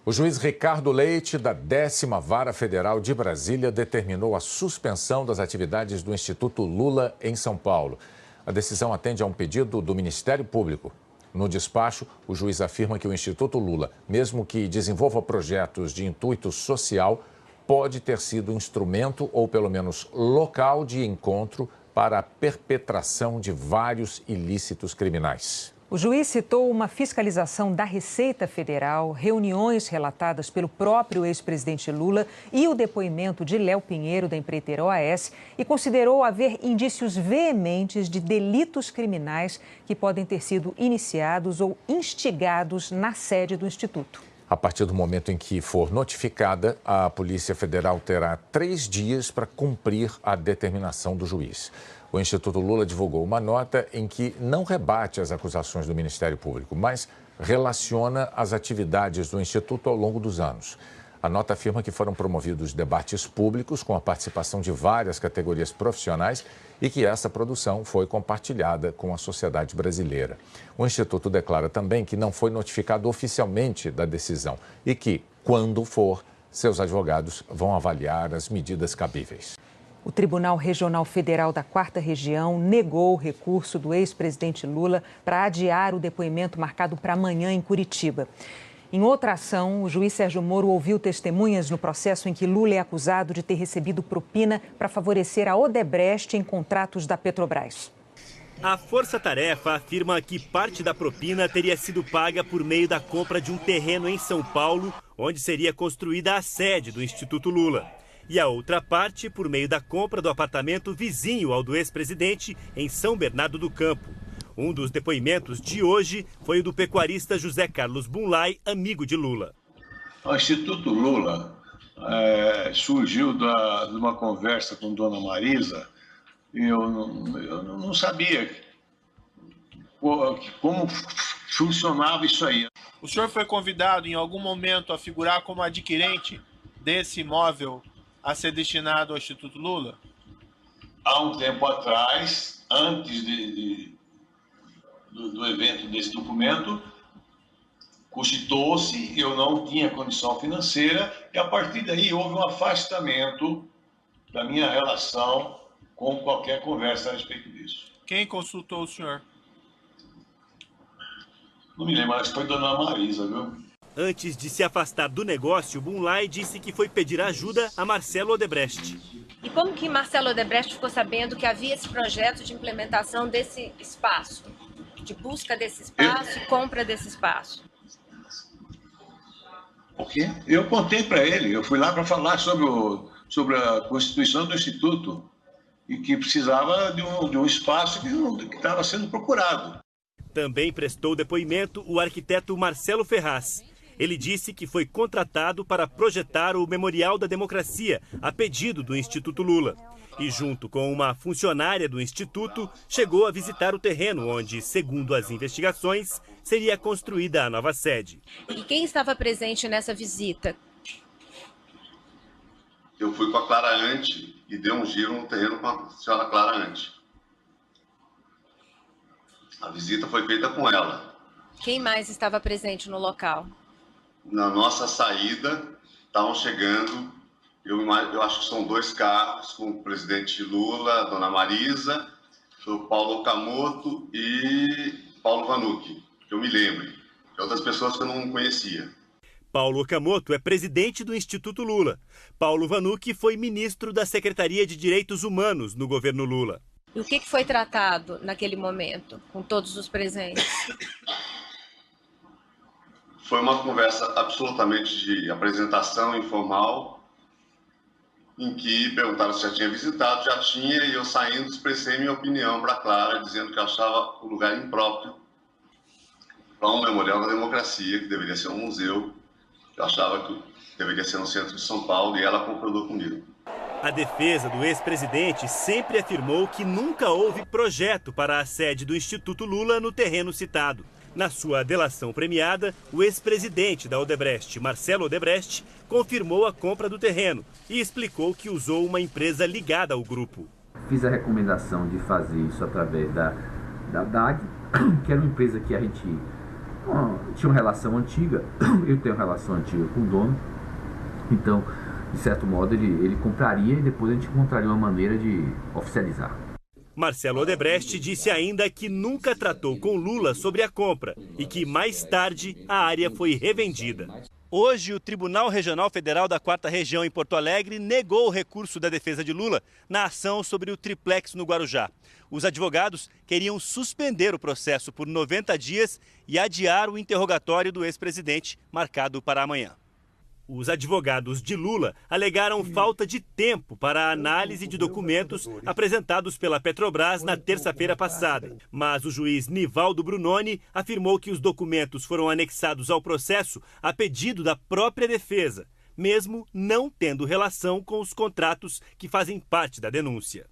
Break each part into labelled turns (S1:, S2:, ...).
S1: O juiz Ricardo Leite, da 10ª Vara Federal de Brasília, determinou a suspensão das atividades do Instituto Lula em São Paulo. A decisão atende a um pedido do Ministério Público. No despacho, o juiz afirma que o Instituto Lula, mesmo que desenvolva projetos de intuito social, pode ter sido instrumento ou, pelo menos, local de encontro para a perpetração de vários ilícitos criminais.
S2: O juiz citou uma fiscalização da Receita Federal, reuniões relatadas pelo próprio ex-presidente Lula e o depoimento de Léo Pinheiro, da empreiteira OAS, e considerou haver indícios veementes de delitos criminais que podem ter sido iniciados ou instigados na sede do Instituto.
S1: A partir do momento em que for notificada, a Polícia Federal terá 3 dias para cumprir a determinação do juiz. O Instituto Lula divulgou uma nota em que não rebate as acusações do Ministério Público, mas relaciona as atividades do Instituto ao longo dos anos. A nota afirma que foram promovidos debates públicos com a participação de várias categorias profissionais e que essa produção foi compartilhada com a sociedade brasileira. O Instituto declara também que não foi notificado oficialmente da decisão e que, quando for, seus advogados vão avaliar as medidas cabíveis.
S2: O Tribunal Regional Federal da 4ª Região negou o recurso do ex-presidente Lula para adiar o depoimento marcado para amanhã em Curitiba. Em outra ação, o juiz Sérgio Moro ouviu testemunhas no processo em que Lula é acusado de ter recebido propina para favorecer a Odebrecht em contratos da Petrobras.
S3: A Força Tarefa afirma que parte da propina teria sido paga por meio da compra de um terreno em São Paulo, onde seria construída a sede do Instituto Lula. E a outra parte por meio da compra do apartamento vizinho ao do ex-presidente em São Bernardo do Campo. Um dos depoimentos de hoje foi o do pecuarista José Carlos Bunlai, amigo de Lula.
S4: O Instituto Lula surgiu de uma conversa com Dona Marisa e eu não sabia como funcionava isso aí.
S5: O senhor foi convidado em algum momento a figurar como adquirente desse imóvel a ser destinado ao Instituto Lula?
S4: Há um tempo atrás, antes do evento desse documento, cogitou-se, eu não tinha condição financeira e a partir daí houve um afastamento da minha relação com qualquer conversa a respeito disso.
S5: Quem consultou o senhor?
S4: Não me lembro, mas foi Dona Marisa, viu?
S3: Antes de se afastar do negócio, Bunlai disse que foi pedir ajuda a Marcelo Odebrecht.
S6: E como que Marcelo Odebrecht ficou sabendo que havia esse projeto de implementação desse espaço? De busca desse espaço e compra desse espaço?
S4: O quê? Eu contei para ele, eu fui lá para falar sobre a constituição do Instituto e que precisava de um espaço que estava sendo procurado.
S3: Também prestou depoimento o arquiteto Marcelo Ferraz. Ele disse que foi contratado para projetar o Memorial da Democracia, a pedido do Instituto Lula. E junto com uma funcionária do Instituto, chegou a visitar o terreno onde, segundo as investigações, seria construída a nova sede.
S6: E quem estava presente nessa visita?
S7: Eu fui com a Clara Ante e dei um giro no terreno com a senhora Clara Ante. A visita foi feita com ela.
S6: Quem mais estava presente no local?
S7: Na nossa saída, estavam chegando, eu acho que são 2 carros, com o presidente Lula, a Dona Marisa, o Paulo Okamoto e Paulo Vanucchi, que eu me lembre, e outras pessoas que eu não conhecia.
S3: Paulo Okamoto é presidente do Instituto Lula. Paulo Vanucchi foi ministro da Secretaria de Direitos Humanos no governo Lula.
S6: E o que foi tratado naquele momento, com todos os presentes?
S7: Foi uma conversa absolutamente de apresentação informal, em que perguntaram se já tinha visitado, já tinha, e eu saindo expressei minha opinião para a Clara, dizendo que eu achava o lugar impróprio para um memorial da democracia, que deveria ser um museu, que eu achava que deveria ser no centro de São Paulo, e ela concordou comigo.
S3: A defesa do ex-presidente sempre afirmou que nunca houve projeto para a sede do Instituto Lula no terreno citado. Na sua delação premiada, o ex-presidente da Odebrecht, Marcelo Odebrecht, confirmou a compra do terreno e explicou que usou uma empresa ligada ao grupo.
S8: Fiz a recomendação de fazer isso através da DAG, que era uma empresa que a gente tinha uma relação antiga, eu tenho uma relação antiga com o dono, então, de certo modo, ele compraria e depois a gente encontraria uma maneira de oficializar.
S3: Marcelo Odebrecht disse ainda que nunca tratou com Lula sobre a compra e que, mais tarde, a área foi revendida. Hoje, o Tribunal Regional Federal da 4ª Região em Porto Alegre negou o recurso da defesa de Lula na ação sobre o triplex no Guarujá. Os advogados queriam suspender o processo por 90 dias e adiar o interrogatório do ex-presidente, marcado para amanhã. Os advogados de Lula alegaram falta de tempo para a análise de documentos apresentados pela Petrobras na terça-feira passada. Mas o juiz Nivaldo Brunoni afirmou que os documentos foram anexados ao processo a pedido da própria defesa, mesmo não tendo relação com os contratos que fazem parte da denúncia.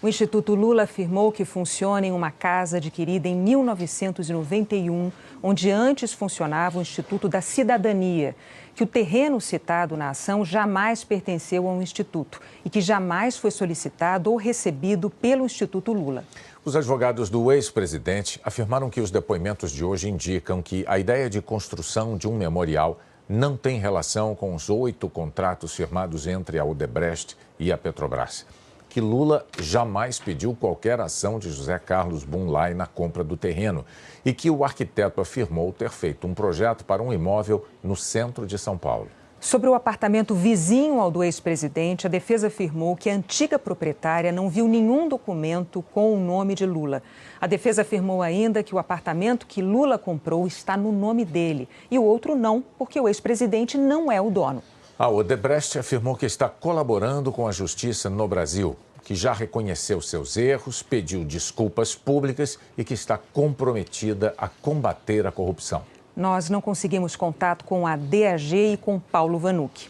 S2: O Instituto Lula afirmou que funciona em uma casa adquirida em 1991, onde antes funcionava o Instituto da Cidadania, que o terreno citado na ação jamais pertenceu ao Instituto e que jamais foi solicitado ou recebido pelo Instituto Lula.
S1: Os advogados do ex-presidente afirmaram que os depoimentos de hoje indicam que a ideia de construção de um memorial não tem relação com os 8 contratos firmados entre a Odebrecht e a Petrobras. Que Lula jamais pediu qualquer ação de José Carlos Bunlai na compra do terreno e que o arquiteto afirmou ter feito um projeto para um imóvel no centro de São Paulo.
S2: Sobre o apartamento vizinho ao do ex-presidente, a defesa afirmou que a antiga proprietária não viu nenhum documento com o nome de Lula. A defesa afirmou ainda que o apartamento que Lula comprou está no nome dele e o outro não, porque o ex-presidente não é o dono.
S1: A Odebrecht afirmou que está colaborando com a justiça no Brasil, que já reconheceu seus erros, pediu desculpas públicas e que está comprometida a combater a corrupção.
S2: Nós não conseguimos contato com a DAG e com Paulo Vanucchi.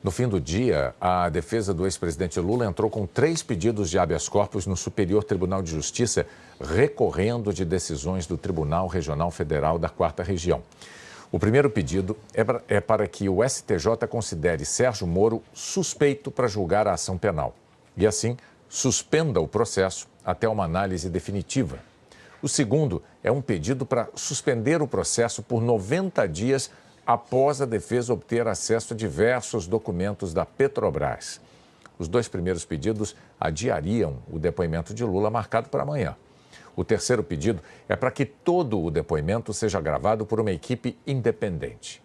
S1: No fim do dia, a defesa do ex-presidente Lula entrou com 3 pedidos de habeas corpus no Superior Tribunal de Justiça, recorrendo de decisões do Tribunal Regional Federal da 4ª Região. O primeiro pedido é para que o STJ considere Sérgio Moro suspeito para julgar a ação penal e, assim, suspenda o processo até uma análise definitiva. O segundo é um pedido para suspender o processo por 90 dias após a defesa obter acesso a diversos documentos da Petrobras. Os 2 primeiros pedidos adiariam o depoimento de Lula marcado para amanhã. O terceiro pedido é para que todo o depoimento seja gravado por uma equipe independente.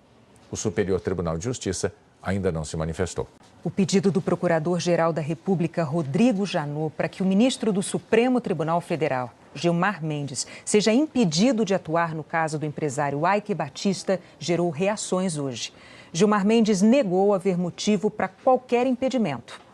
S1: O Superior Tribunal de Justiça ainda não se manifestou.
S2: O pedido do Procurador-Geral da República, Rodrigo Janot, para que o ministro do Supremo Tribunal Federal, Gilmar Mendes, seja impedido de atuar no caso do empresário Eike Batista, gerou reações hoje. Gilmar Mendes negou haver motivo para qualquer impedimento.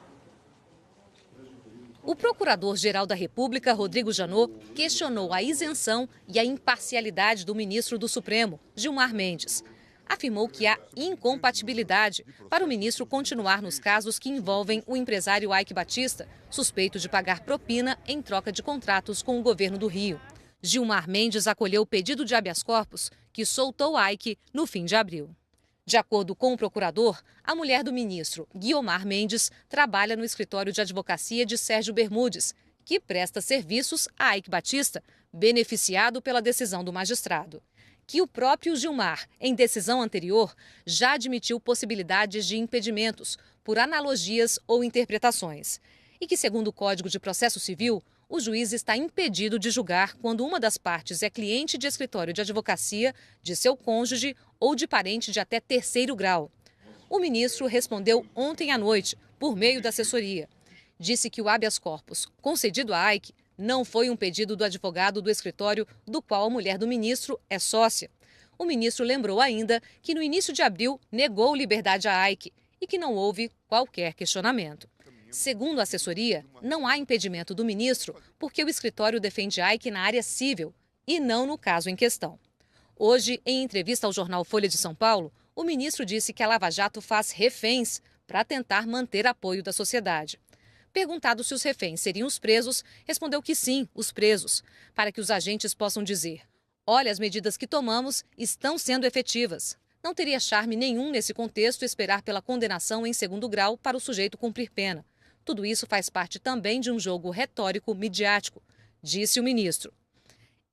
S9: O Procurador-Geral da República, Rodrigo Janot, questionou a isenção e a imparcialidade do ministro do Supremo, Gilmar Mendes. Afirmou que há incompatibilidade para o ministro continuar nos casos que envolvem o empresário Eike Batista, suspeito de pagar propina em troca de contratos com o governo do Rio. Gilmar Mendes acolheu o pedido de habeas corpus que soltou Eike no fim de abril. De acordo com o procurador, a mulher do ministro, Guiomar Mendes, trabalha no escritório de advocacia de Sérgio Bermudes, que presta serviços a Eike Batista, beneficiado pela decisão do magistrado. Que o próprio Gilmar, em decisão anterior, já admitiu possibilidades de impedimentos por analogias ou interpretações. E que, segundo o Código de Processo Civil, o juiz está impedido de julgar quando uma das partes é cliente de escritório de advocacia, de seu cônjuge ou de parente de até 3º grau. O ministro respondeu ontem à noite, por meio da assessoria. Disse que o habeas corpus concedido a Eike não foi um pedido do advogado do escritório do qual a mulher do ministro é sócia. O ministro lembrou ainda que no início de abril negou liberdade a Eike e que não houve qualquer questionamento. Segundo a assessoria, não há impedimento do ministro porque o escritório defende Eike na área civil e não no caso em questão. Hoje, em entrevista ao jornal Folha de São Paulo, o ministro disse que a Lava Jato faz reféns para tentar manter apoio da sociedade. Perguntado se os reféns seriam os presos, respondeu que sim, os presos, para que os agentes possam dizer: olha, as medidas que tomamos estão sendo efetivas. Não teria charme nenhum nesse contexto esperar pela condenação em 2º grau para o sujeito cumprir pena. Tudo isso faz parte também de um jogo retórico midiático, disse o ministro.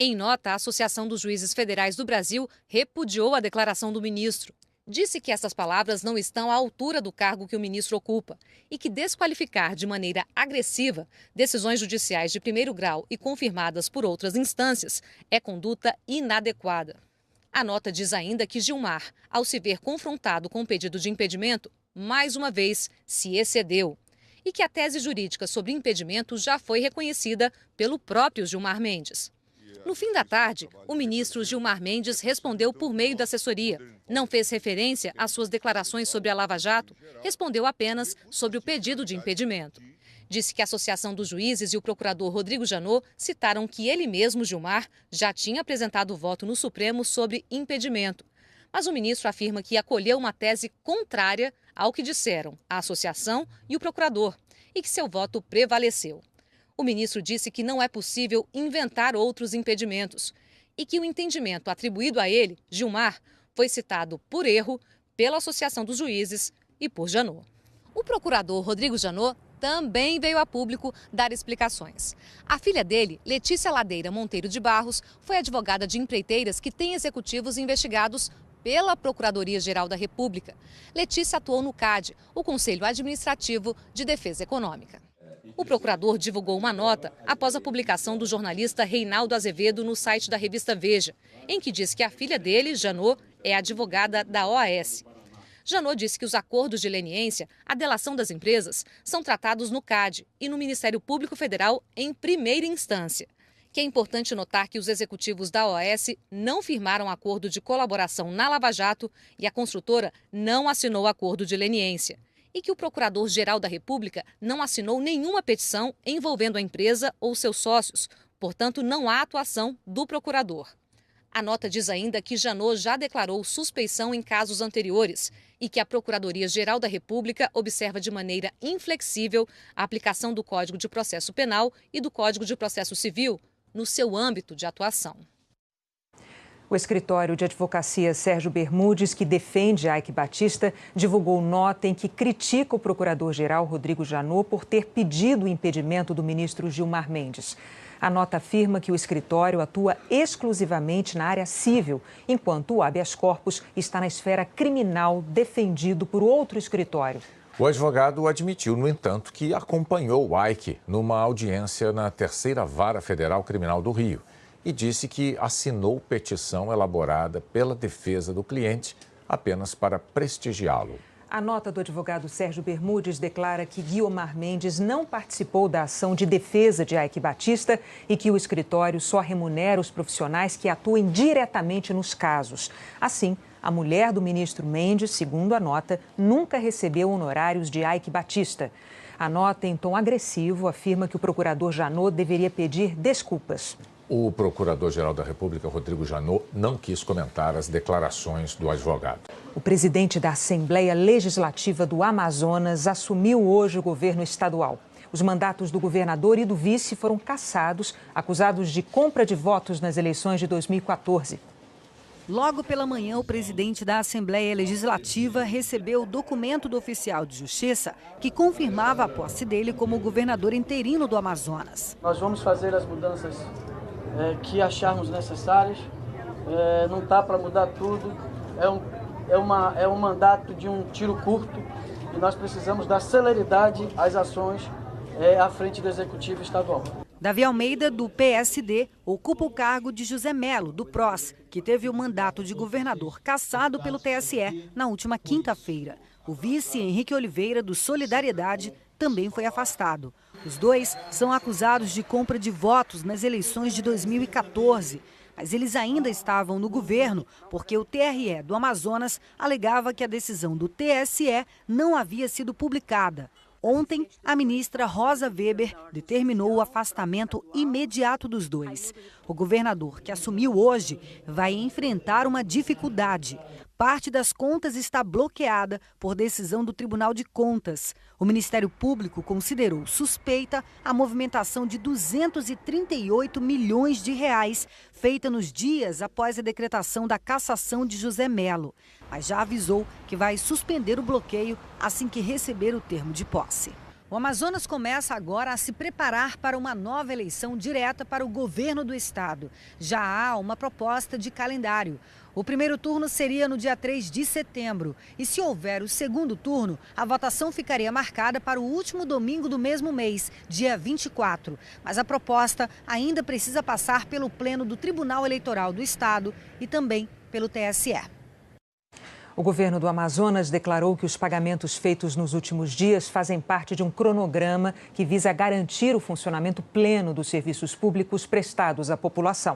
S9: Em nota, a Associação dos Juízes Federais do Brasil repudiou a declaração do ministro. Disse que essas palavras não estão à altura do cargo que o ministro ocupa e que desqualificar de maneira agressiva decisões judiciais de primeiro grau e confirmadas por outras instâncias é conduta inadequada. A nota diz ainda que Gilmar, ao se ver confrontado com o pedido de impedimento, mais uma vez se excedeu e que a tese jurídica sobre impedimento já foi reconhecida pelo próprio Gilmar Mendes. No fim da tarde, o ministro Gilmar Mendes respondeu por meio da assessoria. Não fez referência às suas declarações sobre a Lava Jato, respondeu apenas sobre o pedido de impedimento. Disse que a Associação dos Juízes e o procurador Rodrigo Janot citaram que ele mesmo, Gilmar, já tinha apresentado voto no Supremo sobre impedimento. Mas o ministro afirma que acolheu uma tese contrária ao que disseram a associação e o procurador, e que seu voto prevaleceu. O ministro disse que não é possível inventar outros impedimentos e que o entendimento atribuído a ele, Gilmar, foi citado por erro pela Associação dos Juízes e por Janot. O procurador Rodrigo Janot também veio a público dar explicações. A filha dele, Letícia Ladeira Monteiro de Barros, foi advogada de empreiteiras que tem executivos investigados pela Procuradoria-Geral da República. Letícia atuou no CAD, o Conselho Administrativo de Defesa Econômica. O procurador divulgou uma nota após a publicação do jornalista Reinaldo Azevedo no site da revista Veja, em que diz que a filha dele, Janot, é advogada da OAS. Janot disse que os acordos de leniência, a delação das empresas, são tratados no CAD e no Ministério Público Federal em primeira instância. Que é importante notar que os executivos da OAS não firmaram acordo de colaboração na Lava Jato e a construtora não assinou acordo de leniência. E que o Procurador-Geral da República não assinou nenhuma petição envolvendo a empresa ou seus sócios, portanto, não há atuação do procurador. A nota diz ainda que Janot já declarou suspeição em casos anteriores e que a Procuradoria-Geral da República observa de maneira inflexível a aplicação do Código de Processo Penal e do Código de Processo Civil no seu âmbito de atuação.
S2: O escritório de advocacia Sérgio Bermudes, que defende Eike Batista, divulgou nota em que critica o procurador-geral Rodrigo Janot por ter pedido o impedimento do ministro Gilmar Mendes. A nota afirma que o escritório atua exclusivamente na área civil, enquanto o habeas corpus está na esfera criminal, defendido por outro escritório.
S1: O advogado admitiu, no entanto, que acompanhou o Eike numa audiência na Terceira Vara Federal Criminal do Rio e disse que assinou petição elaborada pela defesa do cliente apenas para prestigiá-lo.
S2: A nota do advogado Sérgio Bermudes declara que Guiomar Mendes não participou da ação de defesa de Eike Batista e que o escritório só remunera os profissionais que atuem diretamente nos casos. Assim, a mulher do ministro Mendes, segundo a nota, nunca recebeu honorários de Eike Batista. A nota, em tom agressivo, afirma que o procurador Janot deveria pedir desculpas.
S1: O Procurador-Geral da República, Rodrigo Janot, não quis comentar as declarações do advogado.
S2: O presidente da Assembleia Legislativa do Amazonas assumiu hoje o governo estadual. Os mandatos do governador e do vice foram cassados, acusados de compra de votos nas eleições de 2014.
S10: Logo pela manhã, o presidente da Assembleia Legislativa recebeu o documento do oficial de justiça que confirmava a posse dele como governador interino do Amazonas.
S11: Nós vamos fazer as mudanças que acharmos necessárias, não está para mudar tudo, é um mandato de um tiro curto e nós precisamos dar celeridade às ações à frente do Executivo Estadual.
S10: Davi Almeida, do PSD, ocupa o cargo de José Melo, do PROS, que teve o mandato de governador cassado pelo TSE na última quinta-feira. O vice, Henrique Oliveira, do Solidariedade, também foi afastado. Os dois são acusados de compra de votos nas eleições de 2014. Mas eles ainda estavam no governo porque o TRE do Amazonas alegava que a decisão do TSE não havia sido publicada. Ontem, a ministra Rosa Weber determinou o afastamento imediato dos dois. O governador, que assumiu hoje, vai enfrentar uma dificuldade. Parte das contas está bloqueada por decisão do Tribunal de Contas. O Ministério Público considerou suspeita a movimentação de 238 milhões de reais feita nos dias após a decretação da cassação de José Melo, mas já avisou que vai suspender o bloqueio assim que receber o termo de posse. O Amazonas começa agora a se preparar para uma nova eleição direta para o governo do estado. Já há uma proposta de calendário. O primeiro turno seria no dia 3 de setembro. E se houver o segundo turno, a votação ficaria marcada para o último domingo do mesmo mês, dia 24. Mas a proposta ainda precisa passar pelo Pleno do Tribunal Eleitoral do Estado e também pelo TSE.
S2: O governo do Amazonas declarou que os pagamentos feitos nos últimos dias fazem parte de um cronograma que visa garantir o funcionamento pleno dos serviços públicos prestados à população.